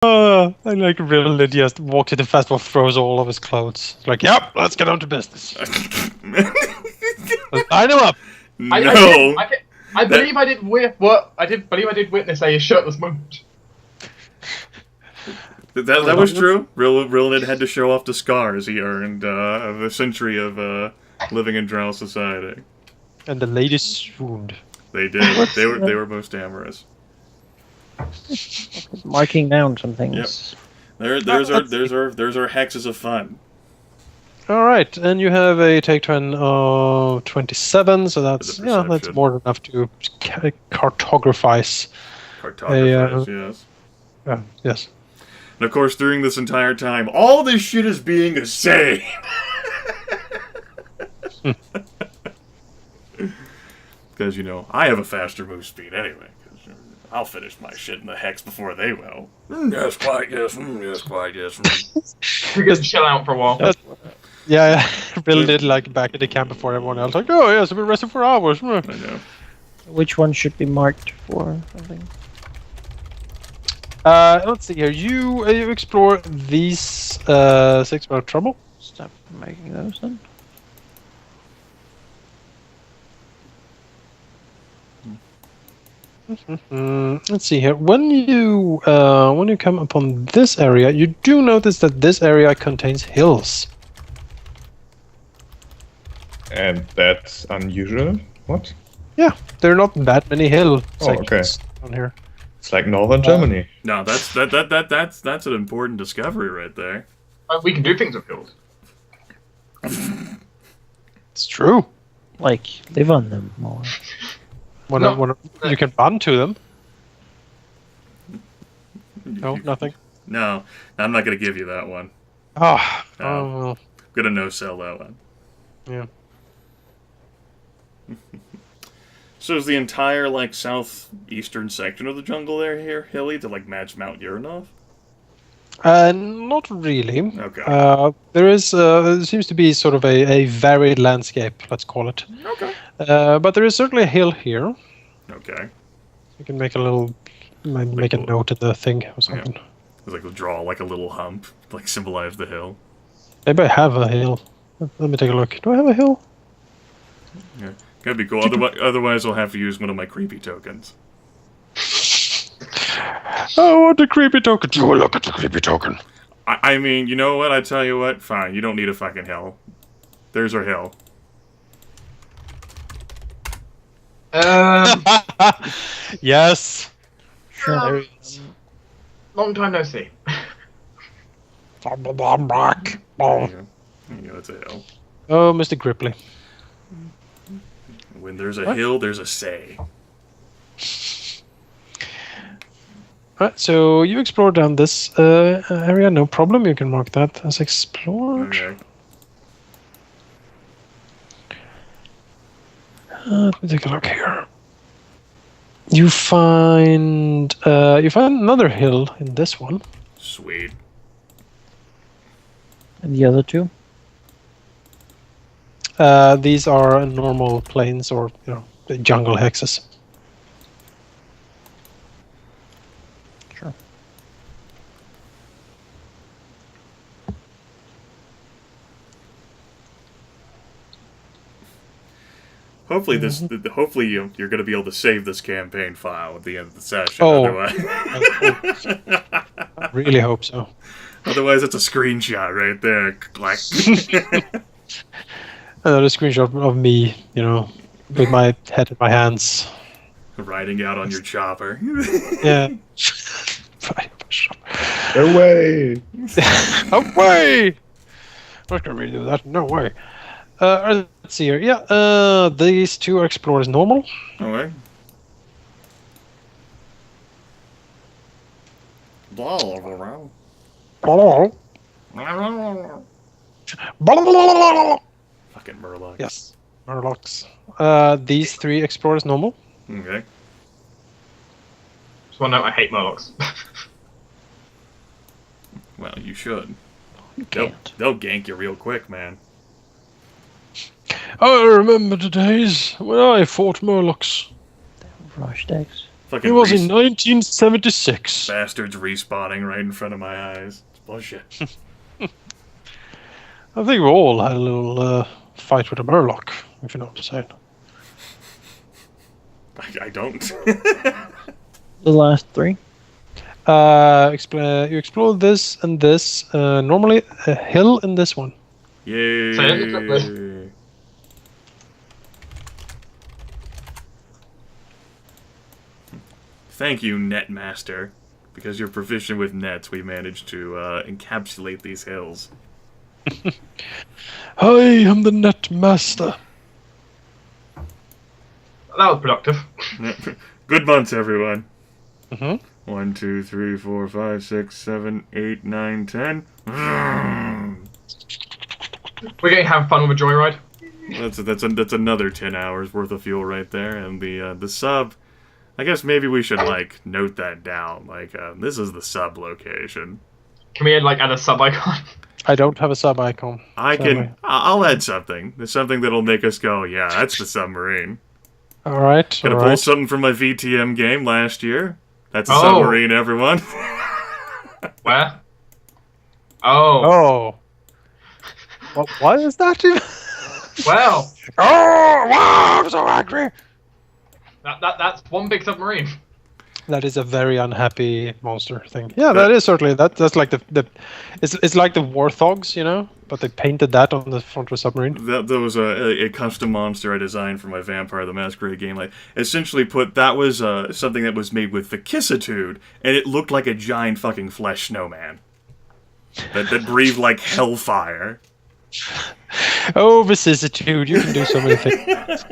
And like really just walks to the festival, throws all of his clothes. It's like, yep, let's get on to business. Let's line him up. No. I believe I did witness a shirtless moment. That was true. Real Ned had to show off the scars he earned of a century of living in Drow society. And the lady swooned. They did. They were most amorous. Marking down some things. Yep. There's our hexes of fun. All right, and you have a take turn of 27, so that's more than enough to cartographize. Yes. Yes. And of course, during this entire time, all this shit is being a save. Because I have a faster move speed anyway. I'll finish my shit in the hex before they will. Yes, quite, yes. Yes, quite, yes. We get to chill out for a while. Yeah, Bill did like back at the camp before everyone else. Like, oh yes, I've been resting for hours. I know. Which one should be marked for something? Let's see here. You explore these 6 without trouble. Stop making those then. Let's see here. When you come upon this area, you do notice that this area contains hills. And that's unusual. What? Yeah, there are not that many hill sections on here. It's like northern Germany. No, that's an important discovery right there. We can do things with hills. It's true. Like live on them more. You can bond to them. No, nothing. No, I'm not gonna give you that one. Oh, I'm gonna no-sell that one. Yeah. So is the entire southeastern section of the jungle here hilly to match Mount Uranov? Not really. Okay. There seems to be sort of a varied landscape, let's call it. Okay. But there is certainly a hill here. Okay. You can make a note in the thing or something. Yeah. We'll draw a little hump, symbolize the hill. Maybe I have a hill. Let me take a look. Do I have a hill? Yeah. That'd be cool. Otherwise, I'll have to use one of my creepy tokens. I want a creepy token. Oh, look at the creepy token. I mean, you know what? I tell you what. Fine. You don't need a fucking hill. There's our hill. Yes. Sure. Long time no see. Yeah, it's a hill. Oh, Mr. Gripply. When there's a hill, there's a say. Alright, so you explore down this area, no problem. You can mark that as explored. Okay. Let me take a look here. You find another hill in this one. Sweet. And the other two? These are normal plains or jungle hexes. Sure. Hopefully you're going to be able to save this campaign file at the end of the session. Oh, otherwise, I really hope so. Otherwise, it's a screenshot right there. Another screenshot of me, with my head in my hands. Riding out on your chopper. Yeah. Away! Away! I'm not gonna really do that. No way. Let's see here. Yeah. These two are explored as normal. Okay. Fucking Murlocs. Yes. Murlocs. These three explore as normal. Okay. Just one note, I hate Murlocs. Well, you should. You can't. They'll gank you real quick, man. I remember the days when I fought Murlocs. Rush decks. Fucking It was in 1976. bastards respawning right in front of my eyes. It's bullshit. I think we all had a little fight with a Murloc, if you know what I'm saying. I don't. The last three. You explore this and this. Normally a hill in this one. Yay. So, yeah, Thank you, Netmaster. Because you're proficient with nets, we managed to encapsulate these hills. I am the net master. That was productive. Good months, everyone. Mm-hmm. 1, 2, 3, 4, 5, 6, 7, 8, 9, 10. We're going to have fun with a joyride. That's another 10 hours worth of fuel right there, and the sub. I guess maybe we should like note that down. Like this is the sub location. Can we like add a sub icon? I don't have a sub icon. I'll add something. There's something that'll make us go, yeah, that's the submarine. All right. Gonna all pull right. something from my VTM game last year. That's a submarine, everyone. Where? Oh. Oh. What is that even? Well. Oh, wow, I'm so angry. That's one big submarine. That is a very unhappy monster thing. Yeah, that is certainly that's like the it's like the Warthogs, you know, but they painted that on the front of a submarine. That was a custom monster I designed for my Vampire the Masquerade game. Like, essentially that was something that was made with vicissitude, and it looked like a giant fucking flesh snowman that breathed like hellfire. Oh, vicissitude! You can do so many things.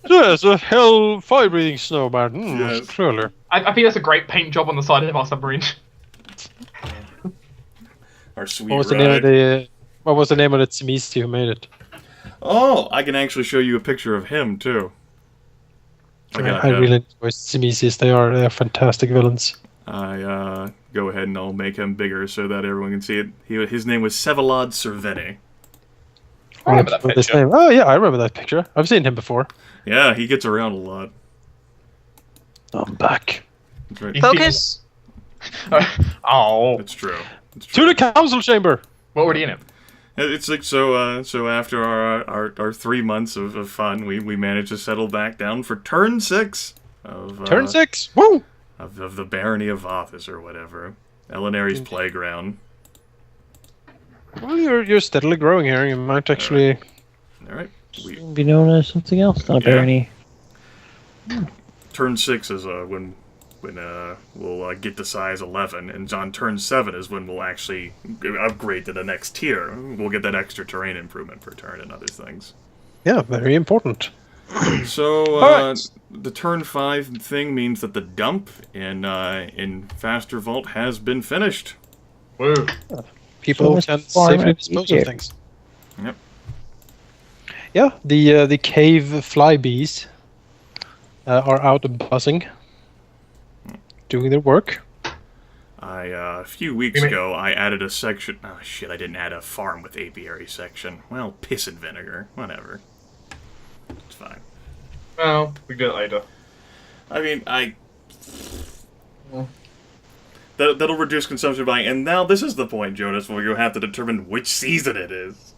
Yes, a hell fire-breathing snowman. Yes. Truly. I think that's a great paint job on the side of our submarine. Our sweet What was the ride. name of the? What was the name of the Tzimisi who made it? Oh, I can actually show you a picture of him too. I really enjoy Tzimisis. They are fantastic villains. I go ahead and I'll make him bigger so that everyone can see it. His name was Sevalad Cerveni. I remember that His picture. name. Oh yeah, I remember that picture. I've seen him before. Yeah, he gets around a lot. I'm back. That's right. He's Focus. Oh. It's true. It's To true. the council chamber. What were you in it? It's like so. So after our 3 months of fun, we managed to settle back down for turn 6 of Turn 6. Woo! of the Barony of Vothis or whatever. Elinari's playground. Well, you're steadily growing here. You might actually. All right. Be known as something else, not a Yeah. barony. Turn 6 is when we'll get to size 11, and on turn 7 is when we'll actually upgrade to the next tier. We'll get that extra terrain improvement per turn and other things. Yeah, very important. So Alright. the turn 5 thing means that the dump in Faster Vault has been finished. Woo. People it's can far safely enough dispose easier. of things. Yep. Yeah, the cave flybees are out buzzing, doing their work. A few weeks ago, I added a section. Oh shit! I didn't add a farm with apiary section. Well, piss and vinegar. Whatever. It's fine. Well, we do it later. I mean, that'll reduce consumption by. And now this is the point, Jonas, where you have to determine which season it is.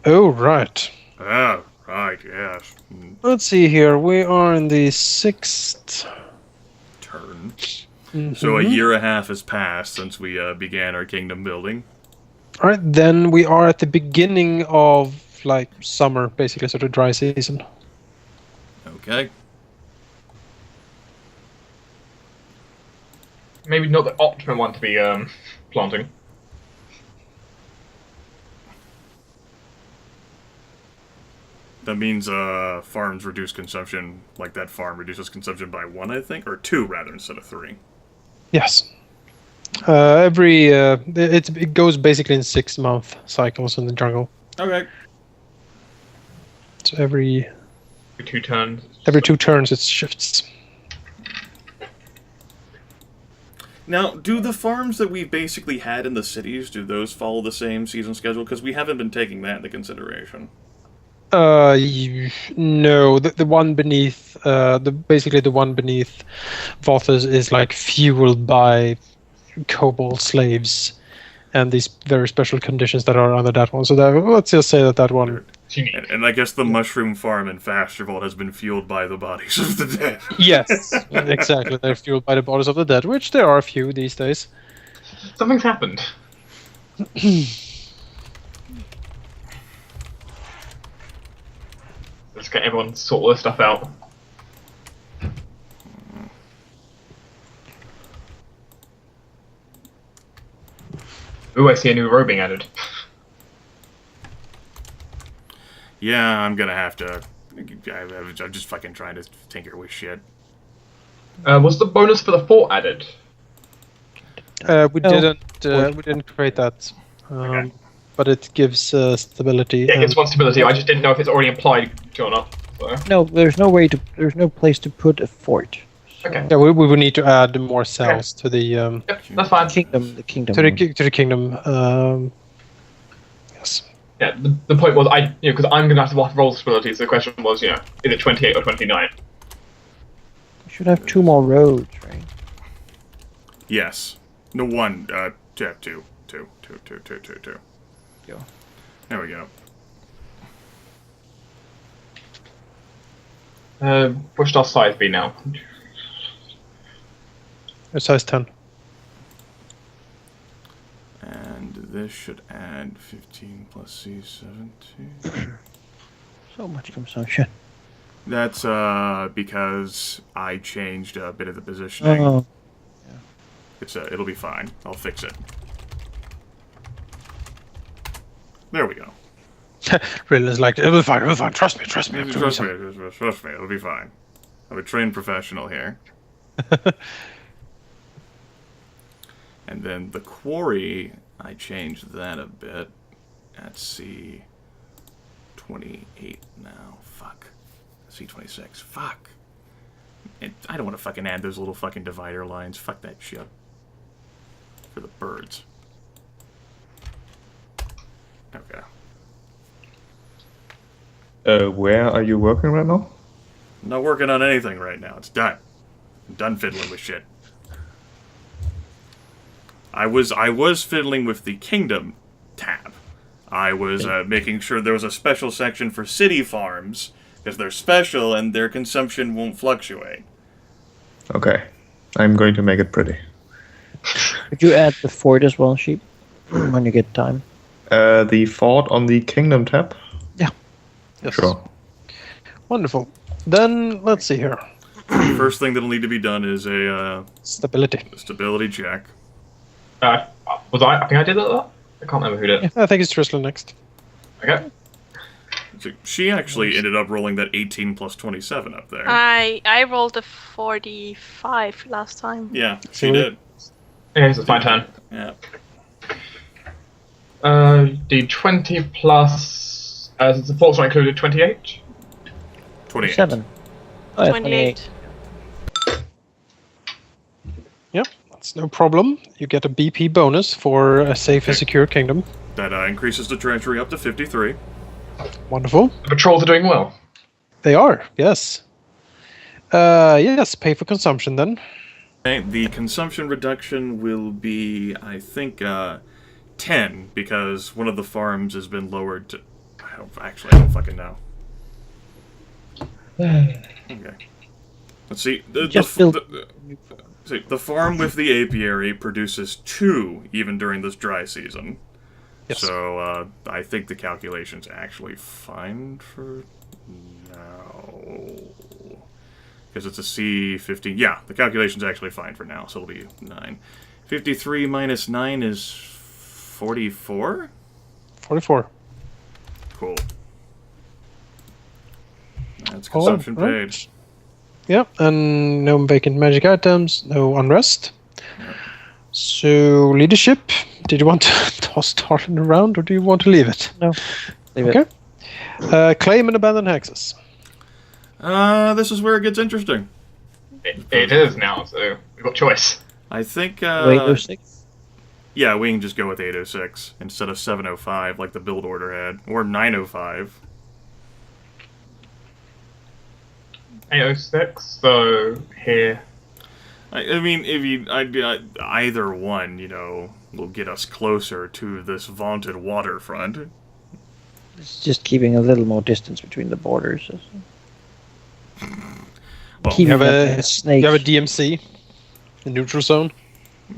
Oh, right. Oh, right. Yes. Let's see here. We are in the 6th Turn. Mhm. So a year and a half has passed since we began our kingdom building. All right, then we are at the beginning of like summer, basically, sort of dry season. Okay. Maybe not the optimum one to be planting. That means farms reduce consumption, like that farm reduces consumption by 1, I think, or 2 rather instead of 3. Yes. It goes basically in 6-month cycles in the jungle. Okay. So every 2 turns. 2 turns it shifts. Now, do the farms that we've basically had in the cities, do those follow the same season schedule? Because we haven't been taking that into consideration. No, the one beneath, basically the one beneath Vothus is like fueled by kobold slaves, and these very special conditions that are under that one. So let's just say that one. It's unique. And I guess the mushroom farm in Fastervold has been fueled by the bodies of the dead. Yes, exactly. They're fueled by the bodies of the dead, which there are a few these days. Something's happened. Let's get everyone sort all this stuff out. Ooh, I see a new row being added. Yeah, I'm gonna have to. I'm just fucking trying to tinker with shit. Was the bonus for the fort added? We No. didn't create that, but it gives stability. Yeah, it gives one stability. I just didn't know if it's already implied or not. So. No, there's no place to put a fort. Okay. Yeah, we would need to add more cells to the Yep, that's fine. The kingdom. to the kingdom. Yes. Yeah, the point was because I'm gonna have to roll stability. So the question was, is it 28 or 29? You should have 2 more roads, right? Yes. No, one. Two. Go. There we go. What should our size be now? Size 10. And this should add 15 plus C, 17. So much consumption. That's because I changed a bit of the positioning. Oh, It'll be fine. I'll fix it. There we go. Riddler's like, it'll be fine, trust me. Trust me, it'll be fine. I'm a trained professional here. And then the quarry, I changed that a bit. At C28 now. Fuck. C26. Fuck. I don't want to fucking add those little fucking divider lines. Fuck that shit. For the birds. Okay. Where are you working right now? I'm not working on anything right now. It's done. I'm done fiddling with shit. I was fiddling with the kingdom tab. I was making sure there was a special section for city farms because they're special and their consumption won't fluctuate. Okay. I'm going to make it pretty. could you add the fort as well, sheep, when you get time? The fort on the kingdom tab? Yes. Sure. Wonderful. Then let's see here. First thing that'll need to be done is a Stability. stability check. I think I did that. I can't remember who did. I think it's Trislan next. Okay. So she actually ended up rolling that 18 plus 27 up there. I rolled a 45 last time. Yeah, she did. Okay, so it's my turn. Yeah. The 20 plus. Since the forts not included, 28. 28. 7. Oh, yeah, 28. Yep, that's no problem. You get a BP bonus for a safe and secure kingdom. That increases the treasury up to 53. Wonderful. The patrols are doing well. They are, yes. Yes, pay for consumption then. Okay, the consumption reduction will be, I think, 10, because one of the farms has been lowered to... I don't fucking know. Okay. Let's see. The farm with the apiary produces 2 even during this dry season. Yes. So I think the calculation's actually fine for now. Because it's a C15. Yeah, the calculation's actually fine for now, so it'll be 9. 53 minus 9 is 44? 44. Cool. That's consumption paid. Yep, and no vacant magic items, no unrest. Yep. So, leadership, did you want to toss Tartan around, or do you want to leave it? No. Leave Okay. it. Claim and abandon hexes. This is where it gets interesting. It is now, so we've got choice. I think... Wait, 06? Yeah, we can just go with 806 instead of 705 like the build order had. Or 905. 806, so here. I mean, either one, will get us closer to this vaunted waterfront. It's just keeping a little more distance between the borders. Well, You Keeping have that a snake. you have a DMC, a neutral zone.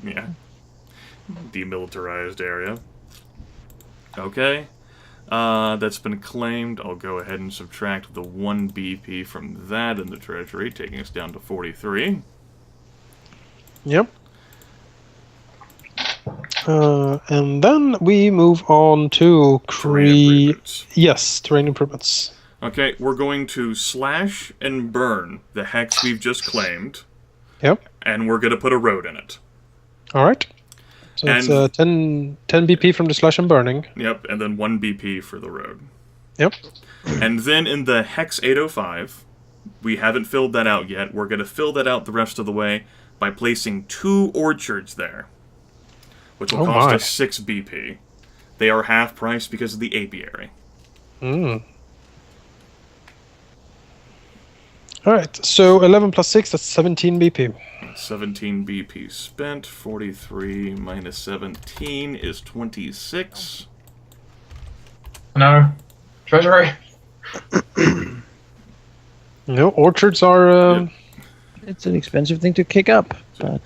yeah. Demilitarized area. Okay. That's been claimed. I'll go ahead and subtract the 1 BP from that in the treasury, taking us down to 43. Yep. And then we move on to Terrain improvements. Yes, terrain improvements. Okay, we're going to slash and burn the hex we've just claimed, Yep. and we're going to put a road in it. All right. So it's And- 10 BP from the slash and burning. Yep, and then 1 BP for the road. Yep. And then in the hex 805, we haven't filled that out yet. We're going to fill that out the rest of the way by placing 2 orchards there, which will cost us 6 BP. They are half price because of the apiary. All right. So 11 plus 6, that's 17 BP. 17 BP spent. 43 minus 17 is 26. No. Treasury. No, orchards are. Yep. It's an expensive thing to kick up, but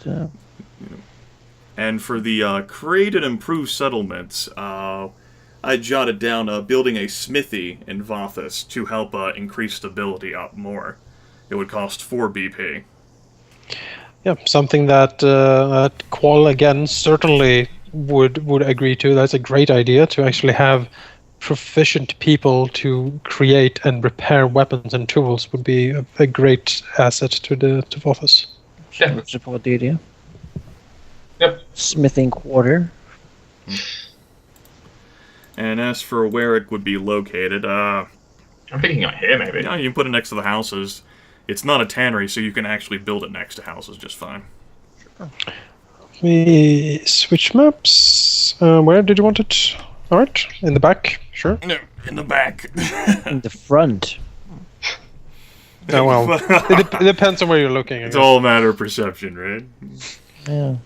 And for the create and improve settlements, I jotted down building a smithy in Vothis to help increase stability up more. It would cost 4 BP. Yeah, something that Qual again certainly would agree to. That's a great idea to actually have proficient people to create and repair weapons and tools would be a great asset to Vothis. Definitely. support the idea. Yep. Smithing quarter. And as for where it would be located, I'm thinking out here, maybe. you can put it next to the houses. It's not a tannery, so you can actually build it next to houses just fine. We switch maps. Where did you want it? All right, in the back, sure. No, in the back. In the front. Oh, well, it depends on where you're looking. It's all a matter of perception, right? Yeah.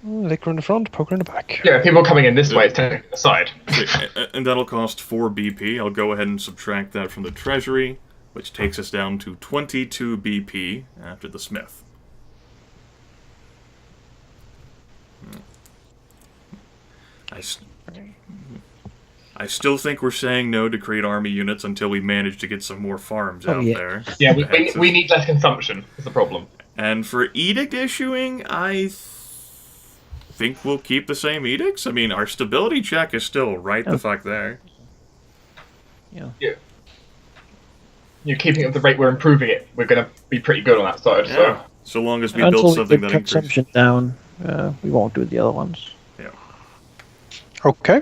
Liquor in the front, poker in the back. Yeah, people coming in this way, it's technically the side. And that'll cost 4 BP. I'll go ahead and subtract that from the treasury, which takes us down to 22 BP after the smith. I still think we're saying no to create army units until we manage to get some more farms out there. Yeah, we need less consumption, is the problem. And for edict issuing, I think we'll keep the same edicts. I mean, our stability check is still right the fuck there. Yeah. Yeah. You're keeping it at the rate we're improving it. We're going to be pretty good on that side. Yeah. So long as we Until build we something get that increases. consumption down, we won't do the other ones. Okay.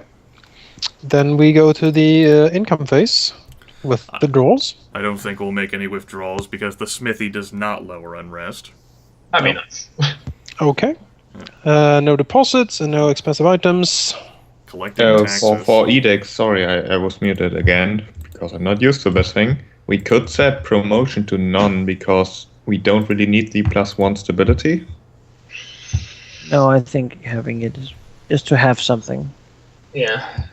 Then we go to the income phase with the draws. I don't think we'll make any withdrawals because the smithy does not lower unrest. I mean, that's... Okay. No deposits and no expensive items. Collecting taxes. For edicts, sorry, I was muted again because I'm not used to this thing. We could set promotion to none because we don't really need the +1 stability. No, I think having it is just to have something. Yeah.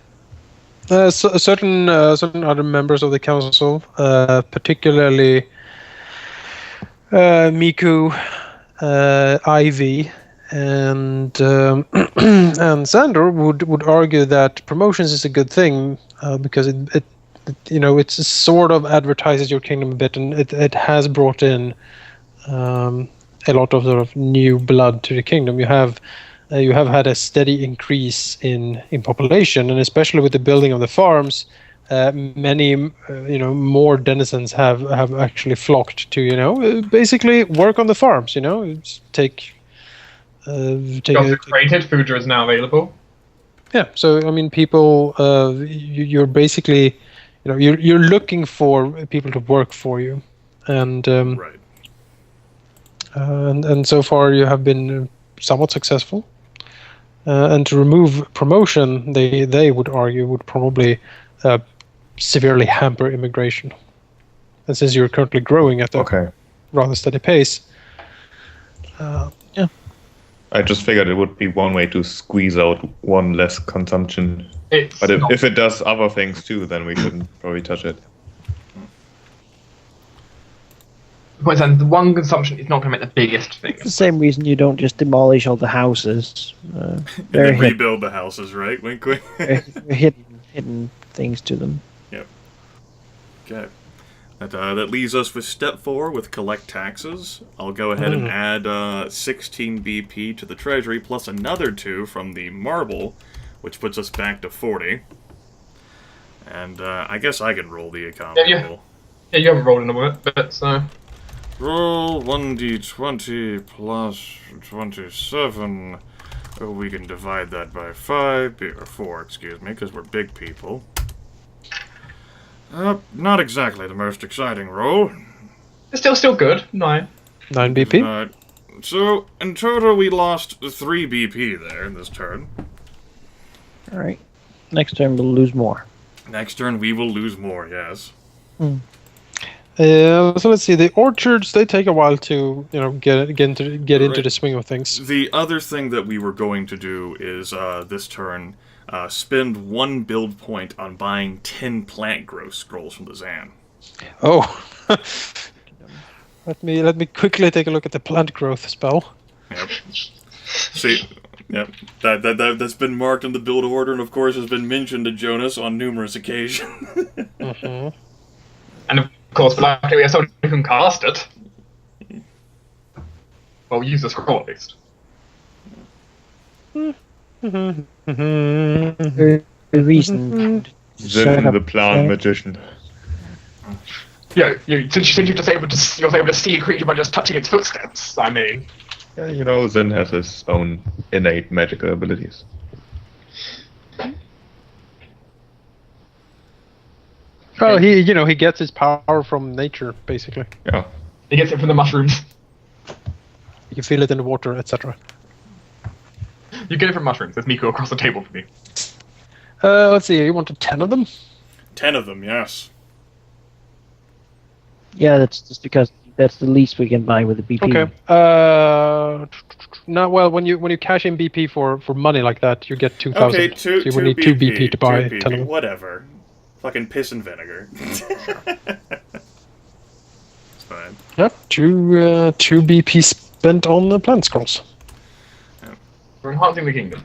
Certain other members of the council, particularly Miku, Ivy, and and Sandor would argue that promotions is a good thing because it it's sort of advertises your kingdom a bit, and it has brought in a lot of sort of new blood to the kingdom. You have had a steady increase in population, and especially with the building of the farms, many more denizens have actually flocked to basically work on the farms. Take Created, food is now available. Yeah, so I mean, people, you're basically, you're looking for people to work for you, and Right. and so far you have been somewhat successful. And to remove promotion, they would argue would probably severely hamper immigration. And since you're currently growing at a Okay. rather steady pace, I just figured it would be one way to squeeze out one less consumption. It's But not- if it does other things too, then we shouldn't probably touch it. But then the one consumption is not going to make the biggest thing. For the same reason you don't just demolish all the houses. And They're then rebuild the houses, right? Wink, wink. hidden things to them. Okay. That leaves us with step 4 with collect taxes. I'll go ahead and add 16 BP to the treasury plus another 2 from the marble, which puts us back to 40. And I guess I can roll the economy roll. Yeah, you haven't rolled in a bit, so... Roll 1d20 plus 27. Oh, we can divide that by 5, or 4, excuse me, because we're big people. Not exactly the most exciting roll. It's still good. 9. 9 BP. So, in total, we lost 3 BP there in this turn. Alright. Next turn we'll lose more. Next turn, we will lose more, yes. So let's see. The orchards, they take a while to get into the swing of things. The other thing that we were going to do is this turn spend 1 build point on buying 10 plant growth scrolls from the Zan. Oh, let me quickly take a look at the plant growth spell. Yep. See, yep. That's been marked in the build order, and of course has been mentioned to Jonas on numerous occasions. And of course, luckily we have someone who can cast it. Well, use the scroll at least. The reason. Then the plant magician. Yeah, since you're just able to see a creature by just touching its footsteps. I mean, Yeah, Zen has his own innate magical abilities. Oh, he gets his power from nature, basically. Yeah. he gets it from the mushrooms. You feel it in the water, etc. You get it from mushrooms. There's Miko across the table for me. Let's see. You wanted 10 of them? 10 of them, yes. Yeah, that's just because that's the least we can buy with the BP. Okay. No. Well, when you cash in BP for money like that, you get 2,000. Okay, so you will need 2 BP to buy 10 of them. Whatever. Fucking piss and vinegar. It's fine. Yep. 2 BP spent on the plant scrolls. We're enhancing the kingdom.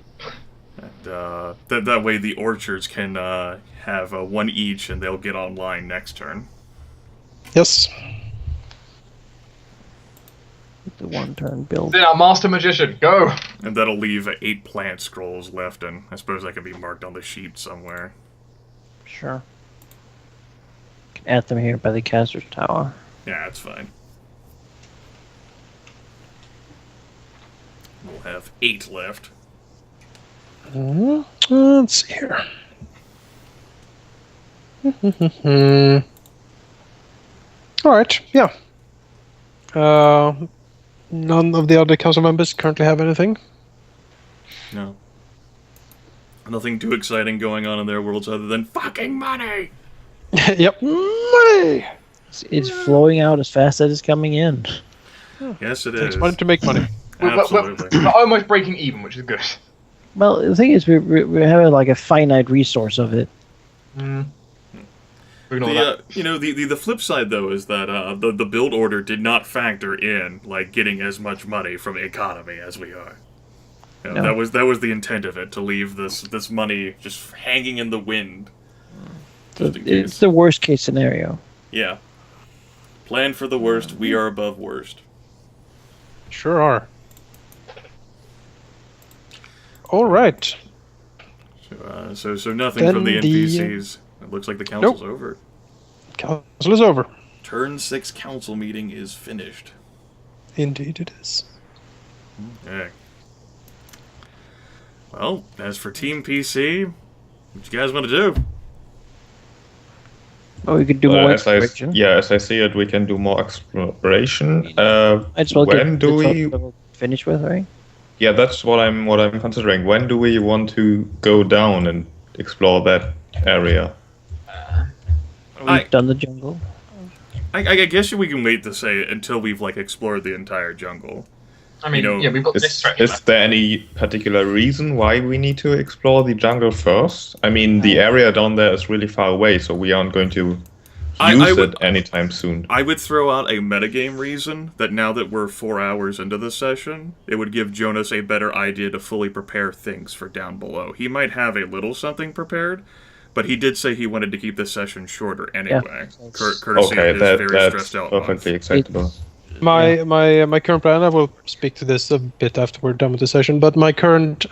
And that way the orchards can have 1 each, and they'll get online next turn. Yes. The 1-turn build. Then our master magician, go! And that'll leave 8 plant scrolls left, and I suppose that can be marked on the sheet somewhere. Sure. Can add them here by the caster's tower. Yeah, that's fine. We'll have 8 left. Let's see here. All right. Yeah. None of the other council members currently have anything. No. Nothing too exciting going on in their worlds other than fucking money! Yep. Money. It's flowing out as fast as it's coming in. Yes, it Takes is. money to make money. Absolutely. We're almost breaking even, which is good. Well, the thing is, we have like a finite resource of it. The flip side though is that the build order did not factor in like getting as much money from economy as we are. No. That was the intent of it, to leave this money just hanging in the wind. Just in It's case. the worst case scenario. Yeah. Plan for the worst. We are above worst. Sure are. All right. So nothing Then from the the- NPCs. It looks like the council's over. Council is over. Turn 6 council meeting is finished. Indeed, it is. Okay. Well, as for Team PC, what you guys want to do? Oh, we could do more as I exploration. see it, we can do more exploration. Might as well when get do the we? top level finish with, right? Yeah, that's what I'm considering. When do we want to go down and explore that area? We've done the jungle. I guess we can wait to say it until we've like explored the entire jungle. I mean, You know, yeah, we've got this Is, stretch is left. there any particular reason why we need to explore the jungle first? I mean, the area down there is really far away, so we aren't going to use it anytime soon. I would throw out a metagame reason that now that we're 4 hours into the session, it would give Jonas a better idea to fully prepare things for down below. He might have a little something prepared, but he did say he wanted to keep the session shorter anyway. Courtesy Okay, of his very that's stressed out perfectly month. acceptable. My current plan. I will speak to this a bit after we're done with the session. But my current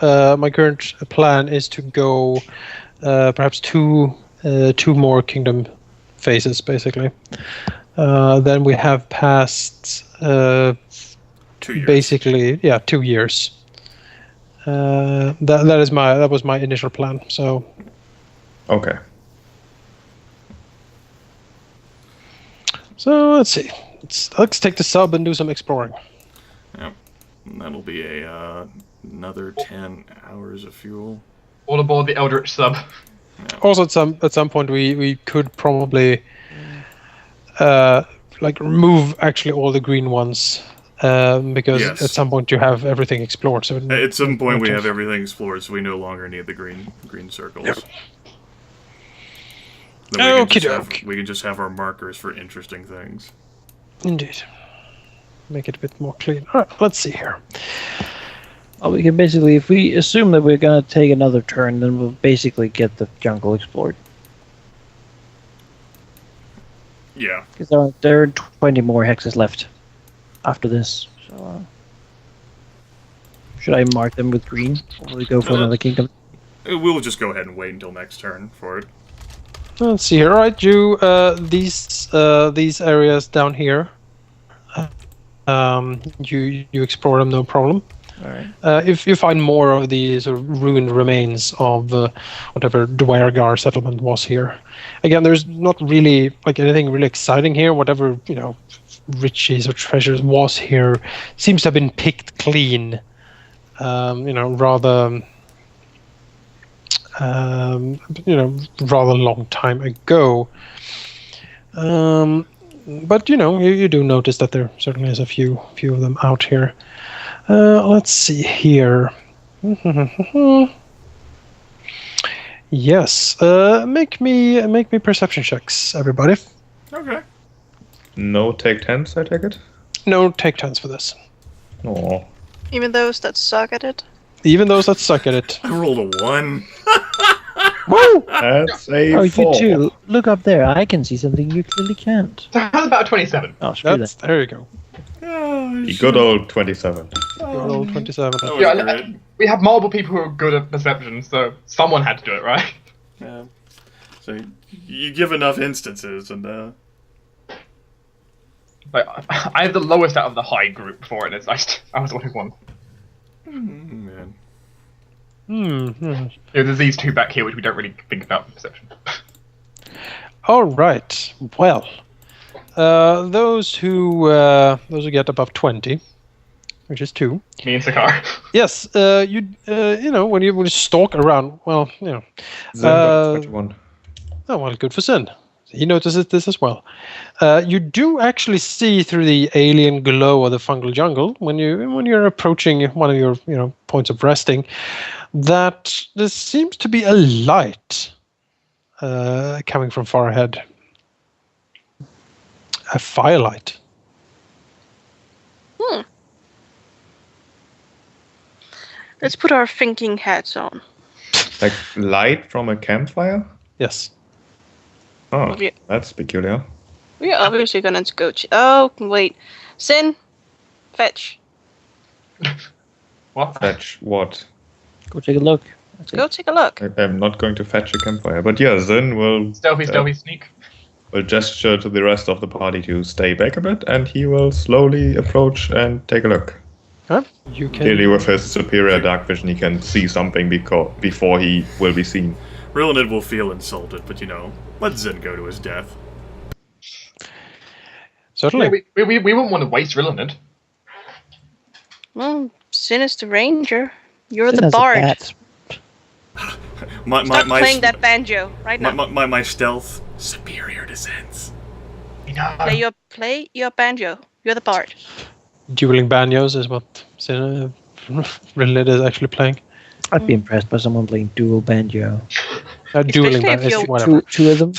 plan is to go perhaps two more kingdom phases, basically. Then we have passed 2 years. basically 2 years. That was my initial plan. So Okay. let's see. Let's take the sub and do some exploring. Yep. And that'll be another 10 hours of fuel. All aboard the Eldritch sub. Also, at some point, we could probably remove actually all the green ones because Yes. at some point you have everything explored. So At some point we have everything explored, so we no longer need the green circles. Yep. Then Okey-doke. we can just have our markers for interesting things. Indeed, make it a bit more clean. All right, let's see here. Well, we can basically, if we assume that we're going to take another turn, then we'll basically get the jungle explored. Yeah. Because there are 20 more hexes left after this. So, should I mark them with green? Or will we go for another kingdom? We'll just go ahead and wait until next turn for it. Let's see here. All right, you these areas down here. You explore them, no problem. All right. If you find more of the sort of ruined remains of whatever Dwyergar settlement was here, again, there's not really anything really exciting here. Whatever riches or treasures was here seems to have been picked clean. Rather long time ago. But you do notice that there certainly is a few of them out here. Let's see here. Yes. Make me perception checks, everybody. Okay. No take 10s, I take it? No take 10s for this. Oh. Even those that suck at it. Even those that suck at it. I rolled a 1. Woo! That's a Oh, 4. you too. Look up there. I can see something you clearly can't. So how's about a 27? Oh, screw that. There you go. The good old 27. Roll 27. That was Yeah, great. we have multiple people who are good at perception, so someone had to do it, right? Yeah. So you give enough instances, and I have the lowest out of the high group for it. I was only one. man. There's these two back here which we don't really think about in perception. All right. Well, those who get above 20, which is 2. Me and Sakar. Yes, when you stalk around, well, Zen got 21. oh well, good for Sin. He notices this as well. You do actually see through the alien glow of the fungal jungle when you're approaching one of your points of resting that there seems to be a light coming from far ahead. A firelight. Let's put our thinking hats on. Like light from a campfire? Yes. Oh, Yeah. that's peculiar. We're obviously gonna go. Oh wait, Sin, fetch. What? Fetch what? Go take a look. Go take a look. I'm not going to fetch a campfire. But yeah, Zen will Stealthy sneak. will gesture to the rest of the party to stay back a bit, and he will slowly approach and take a look. Huh? You can. Clearly, with his superior dark vision, he can see something before he will be seen. Rillanid will feel insulted, but let Zen go to his death. Certainly. Yeah, we wouldn't want to waste Rillanid. Well, Sin is the ranger. You're Sin the has a bard. bat. Stop playing that banjo right now. My stealth superior to Zen's. He Play your banjo. You're the bard. Dueling banjos is what Rinlid is actually playing. I'd be impressed by someone playing dual banjo. Dueling Especially if banjos, you're- whatever. Two of them.